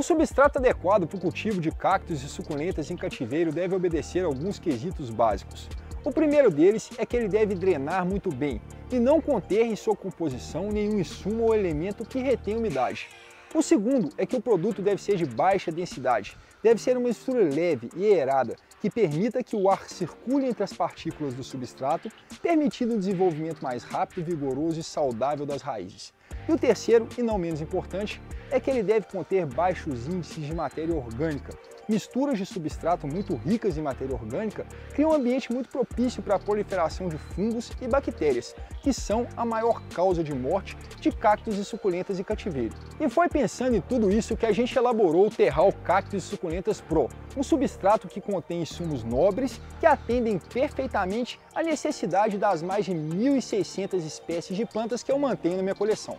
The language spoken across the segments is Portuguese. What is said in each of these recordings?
O substrato adequado para o cultivo de cactos e suculentas em cativeiro deve obedecer a alguns quesitos básicos. O primeiro deles é que ele deve drenar muito bem e não conter em sua composição nenhum insumo ou elemento que retém umidade. O segundo é que o produto deve ser de baixa densidade, deve ser uma mistura leve e aerada, que permita que o ar circule entre as partículas do substrato, permitindo o desenvolvimento mais rápido, vigoroso e saudável das raízes. E o terceiro, e não menos importante, é que ele deve conter baixos índices de matéria orgânica. Misturas de substrato muito ricas em matéria orgânica criam um ambiente muito propício para a proliferação de fungos e bactérias, que são a maior causa de morte de cactos e suculentas em cativeiro. E foi pensando em tudo isso que a gente elaborou o Terral Cactos e Suculentas Pro, um substrato que contém insumos nobres que atendem perfeitamente à necessidade das mais de 1.600 espécies de plantas que eu mantenho na minha coleção.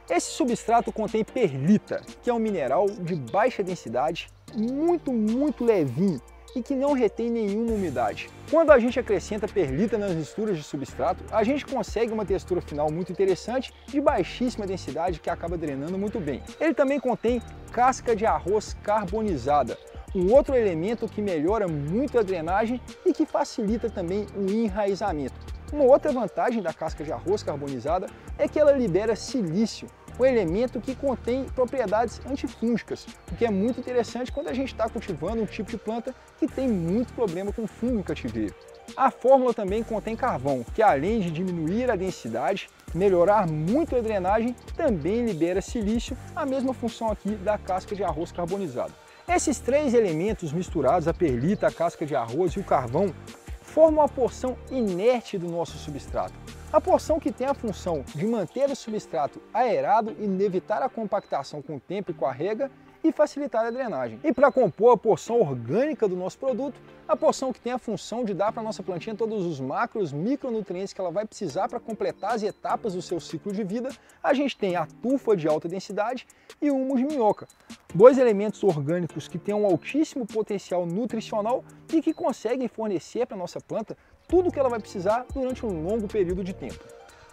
Esse substrato contém perlita, que é um mineral de baixa densidade, muito levinho e que não retém nenhuma umidade. Quando a gente acrescenta perlita nas misturas de substrato, a gente consegue uma textura final muito interessante de baixíssima densidade que acaba drenando muito bem. Ele também contém casca de arroz carbonizada, um outro elemento que melhora muito a drenagem e que facilita também o enraizamento. Uma outra vantagem da casca de arroz carbonizada é que ela libera silício, um elemento que contém propriedades antifúngicas, o que é muito interessante quando a gente está cultivando um tipo de planta que tem muito problema com fungo em cativeiro. A fórmula também contém carvão, que além de diminuir a densidade, melhorar muito a drenagem, também libera silício, a mesma função aqui da casca de arroz carbonizado. Esses três elementos misturados, a perlita, a casca de arroz e o carvão, formam a porção inerte do nosso substrato. A porção que tem a função de manter o substrato aerado e evitar a compactação com o tempo e com a rega e facilitar a drenagem. E para compor a porção orgânica do nosso produto, a porção que tem a função de dar para a nossa plantinha todos os macros, micronutrientes que ela vai precisar para completar as etapas do seu ciclo de vida, a gente tem a tufa de alta densidade e o humus de minhoca. Dois elementos orgânicos que têm um altíssimo potencial nutricional e que conseguem fornecer para a nossa planta tudo o que ela vai precisar durante um longo período de tempo.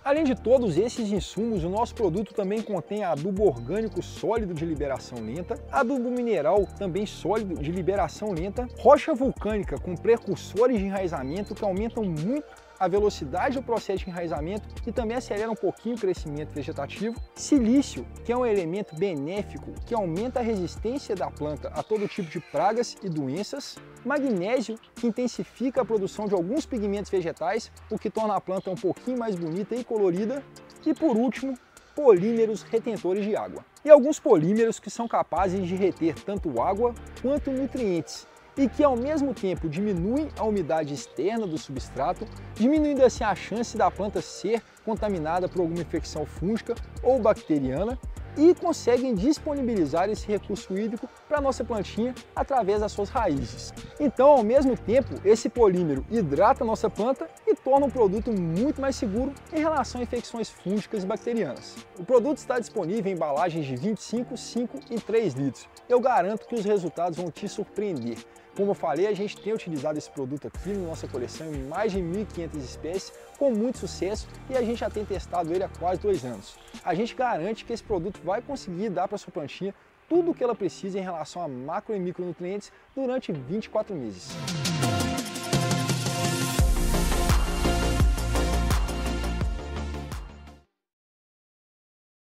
Além de todos esses insumos, o nosso produto também contém adubo orgânico sólido de liberação lenta, adubo mineral também sólido de liberação lenta, rocha vulcânica com precursores de enraizamento que aumentam muito a velocidade do processo de enraizamento e também acelera um pouquinho o crescimento vegetativo, silício, que é um elemento benéfico que aumenta a resistência da planta a todo tipo de pragas e doenças, magnésio, que intensifica a produção de alguns pigmentos vegetais, o que torna a planta um pouquinho mais bonita e colorida, e por último, polímeros retentores de água. E alguns polímeros que são capazes de reter tanto água quanto nutrientes, e que ao mesmo tempo diminuem a umidade externa do substrato, diminuindo assim a chance da planta ser contaminada por alguma infecção fúngica ou bacteriana e conseguem disponibilizar esse recurso hídrico para a nossa plantinha através das suas raízes. Então, ao mesmo tempo, esse polímero hidrata a nossa planta e torna o produto muito mais seguro em relação a infecções fúngicas e bacterianas. O produto está disponível em embalagens de 25, 5 e 3 litros. Eu garanto que os resultados vão te surpreender. Como eu falei, a gente tem utilizado esse produto aqui na nossa coleção em mais de 1.500 espécies com muito sucesso e a gente já tem testado ele há quase 2 anos. A gente garante que esse produto vai conseguir dar para a sua plantinha tudo o que ela precisa em relação a macro e micronutrientes durante 24 meses.